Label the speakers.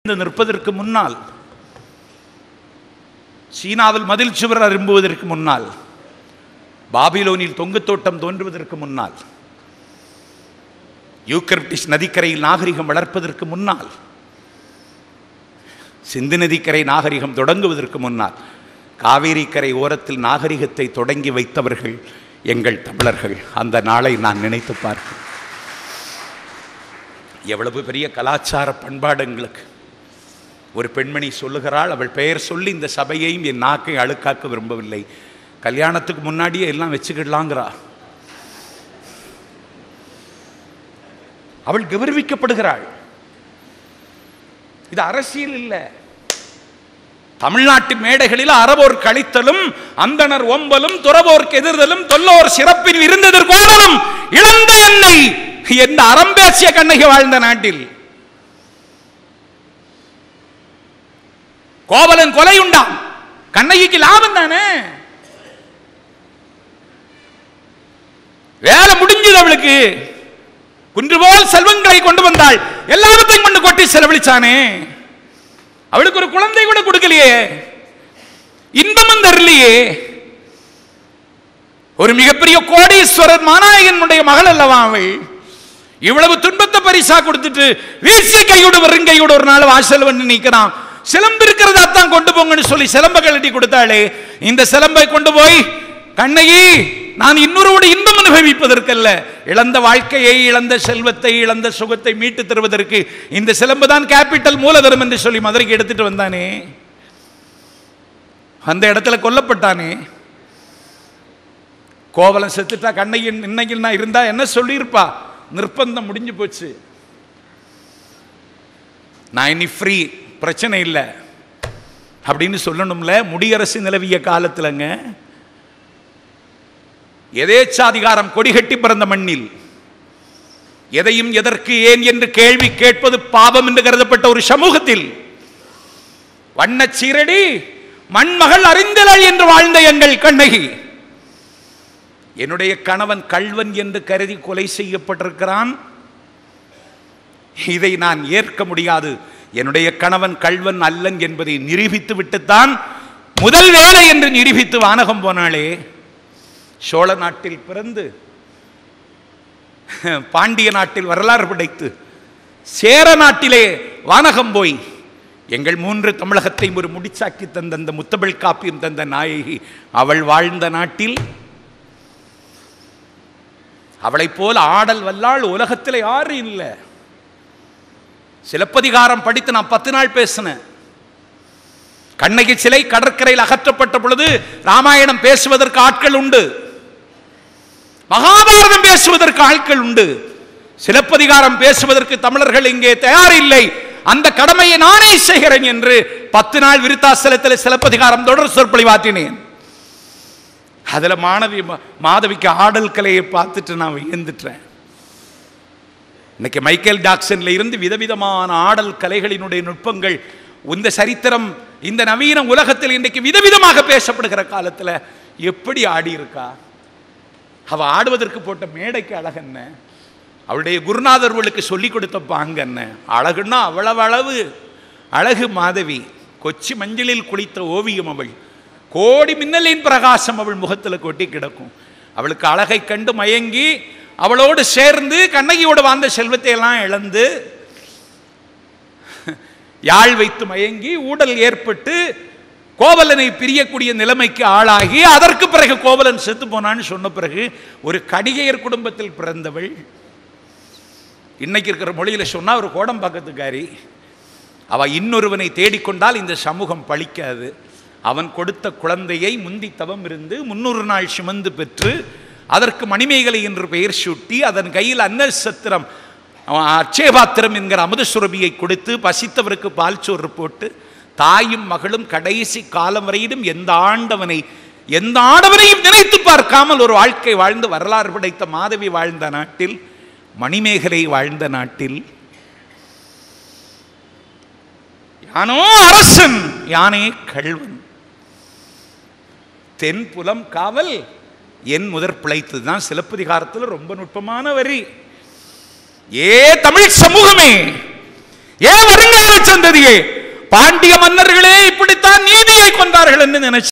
Speaker 1: நிற்பதற்கு முன்னால், சீனாவில் மதில் சுவர் அரும்புவதற்கு முன்னால், பாபிலோனில் தொங்கு தோட்டம் தோன்றுவதற்கு முன்னால், யூக்கரட்டிஸ் நதிக்கரையில் நாகரிகம் வளர்ப்பதற்கு முன்னால், சிந்து நதிக்கரை நாகரிகம் தொடங்குவதற்கு முன்னால், காவேரி கரை ஓரத்தில் நாகரிகத்தை தொடங்கி வைத்தவர்கள் எங்கள் தமிழர்கள். அந்த நாளை நான் நினைத்து பார்க்கிறேன். எவ்வளவு பெரிய கலாச்சார பண்பாடுங்களுக்கு. ஒரு பெண்மணி சொல்லுகிறாள், அவள் பெயர் சொல்லி இந்த சபையையும் என் நாக்கை அழுக்காக்க விரும்பவில்லை, கல்யாணத்துக்கு முன்னாடியே எல்லாம் வச்சுக்கிடலாங்கிறா. அவள் கௌரவிக்கப்படுகிறாள். இது அரசியல் இல்லை. தமிழ்நாட்டு மேடைகளில் அறவோர் கழித்தலும் அந்தனர் ஒம்பலும் துறவோர்க்கு எதிர்தலும் தொல்லோர் சிறப்பில் இருந்ததற்கோடலும் இழந்த என்னை என்ற அறம்பேசிய கண்ணகி வாழ்ந்த நாட்டில் கோவலன் கொலை உண்டாம், கண்ணகிக்கு லாபம் தானே. வேலை முடிஞ்சது. அவளுக்கு குன்று போல் செல்வங்களை கொண்டு வந்தாள், எல்லாத்தையும் கொண்டு கொட்டி செலவழிச்சானே. அவளுக்கு ஒரு குழந்தை கூட கொடுக்கலையே, இன்பமும் தரலையே. ஒரு மிகப்பெரிய கோடீஸ்வரர் மாநாயகனுடைய மகள் அல்லவா அவள். இவ்வளவு துன்பத்தை பரிசா கொடுத்துட்டு வீசிய கையோடு வருங்கையோடு ஒரு நாள் வாசல் வந்து நிற்கிறான். சிலம்பு இருக்கிறதா தான் கொண்டு போங்கன்னு சொல்லி சிலம்பை கழட்டி கொடுத்தாளே. இந்த சிலம்பை கொண்டு போய் கண்ணகி, நான் இன்னொருவோடு இன்பம் அனுபவிப்பதற்கல்ல, இழந்த வாழ்க்கையை, இழந்த செல்வத்தை, இழந்த சுகத்தை மீட்டு தருவதற்கு இந்த சிலம்பு தான் கேபிட்டல் மூலதனம் என்று சொல்லி மதுரைக்கு எடுத்துட்டு வந்தானே. அந்த இடத்துல கொல்லப்பட்டானே. கோவலன் செத்துட்டா கண்ணகி இன்னைக்கு நான் இருந்தா என்ன சொல்லியிருப்பா? நிர்பந்தம் முடிஞ்சு போச்சு, நான் இனி ஃப்ரீ, பிரச்சனை இல்லை அப்படின்னு சொல்லணும்ல. முடியரசு நிலவிய காலத்துலங்க எதேச்சாதிகாரம் கொடிகட்டி பிறந்த மண்ணில் எதையும் எதற்கு ஏன் என்று கேள்வி கேட்பது பாவம் என்று கருதப்பட்ட ஒரு சமூகத்தில் வண்ண சீரடி மண்மகள் அறிந்தலள் என்று வாழ்ந்த எங்கள் கண்ணகி, என்னுடைய கணவன் கள்வன் என்று கருதி கொலை செய்யப்பட்டிருக்கிறான், இதை நான் ஏற்க முடியாது, என்னுடைய கணவன் கள்வன் அல்லன் என்பதை நிரூபித்து விட்டுத்தான் முதல் வேலை என்று நிரூபித்து வானகம் போனாளே. சோழ நாட்டில் பிறந்து பாண்டிய நாட்டில் வரலாறு படைத்து சேர நாட்டிலே வானகம் போய் எங்கள் 3 தமிழகத்தை ஒரு முடிச்சாக்கி தந்த அந்த முத்தமிழ் காப்பியம் தந்த நாயகி அவள் வாழ்ந்த நாட்டில் அவளை போல ஆடல் வல்லாள் உலகத்தில் யாரும் இல்லை. சிலப்பதிகாரம் படித்து நான் 10 நாள் பேசினேன். கண்ணகி சிலை கடற்கரையில் அகற்றப்பட்ட பொழுது ராமாயணம் பேசுவதற்கு ஆட்கள் உண்டு, மகாபாரதம் பேசுவதற்கு ஆட்கள் உண்டு, சிலப்பதிகாரம் பேசுவதற்கு தமிழர்கள் இங்கே தயாரில்லை, அந்த கடமையை நானே செய்கிறேன் என்று 10 நாள் விருத்தாசலத்தில் சிலப்பதிகாரம் தொடர் சொற்பொழிவாற்றினேன். அதுல மாதவிக்கு ஆடல் கலையை பார்த்துட்டு நான் வியந்துட்டேன். இன்னைக்கு மைக்கேல் ஜாக்சன்ல இருந்து விதவிதமான ஆடல் கலைகளினுடைய நுட்பங்கள், இந்த சரித்திரம் இந்த நவீன உலகத்தில் இன்றைக்கு விதவிதமாக பேசப்படுகிற காலத்துல எப்படி ஆடி இருக்கா? அவ ஆடுவதற்கு போட்ட மேடைக்கு அழகென்ன, அவளுடைய குருநாதர்களுக்கு சொல்லிக் கொடுத்த பாங்க என்ன அழகுன்னா அவ்வளவு அளவு அழகு. மாதவி கொச்சி மஞ்சளில் குளித்த ஓவியம் அவள், கோடி மின்னலின் பிரகாசம் அவள் முகத்தில் கொட்டி கிடக்கும். அவளுக்கு அழகை கண்டு மயங்கி அவளோடு சேர்ந்து கண்ணகியோடு வாழ்ந்த செல்வத்தை எல்லாம் இழந்து யாழ் வைத்து மயங்கி ஊடல் ஏற்பட்டு கோவலனை பிரியக்கூடிய நிலைமைக்கு ஆளாகி அதற்கு பிறகு கோவலன் செத்து போனான்னு சொன்ன பிறகு ஒரு கடிகையர் குடும்பத்தில் பிறந்தவள். இன்னைக்கு இருக்கிற மொழியில சொன்னா ஒரு கோடம்பாக்கத்துக்காரி. அவ இன்னொருவனை தேடிக்கொண்டால் இந்த சமூகம் பழிக்காது. அவன் கொடுத்த குழந்தையை முந்தி தவம் இருந்து 300 நாள் சுமந்து பெற்று அதற்கு மணிமேகலை என்று பெயர் சூட்டி அதன் கையில் அன்ன சத்திரம் அட்சயபாத்திரம் என்கிற அமுத சுரபியை கொடுத்து பசித்தவருக்கு பால் சோறு போட்டு தாயும் மகளும் கடைசி காலம் வரையிலும் எந்த ஆண்டவனையும் நினைத்து பார்க்காமல் ஒரு வாழ்க்கை வாழ்ந்து வரலாறு படைத்த மாதவி வாழ்ந்த நாட்டில், மணிமேகலை வாழ்ந்த நாட்டில் யானோ அரசன் யானே கள்வன், தென்புலம் காவல் என் முதற் பிழைத்தது தான் சிலப்பதிகாரத்தில் ரொம்ப நுட்பமான வரி. ஏ தமிழ் சமூகமே, ஏன் வருங்கால சந்ததியே பாண்டிய மன்னர்களே இப்படித்தான் நீதியை கொண்டார்கள் என்று நினைச்சு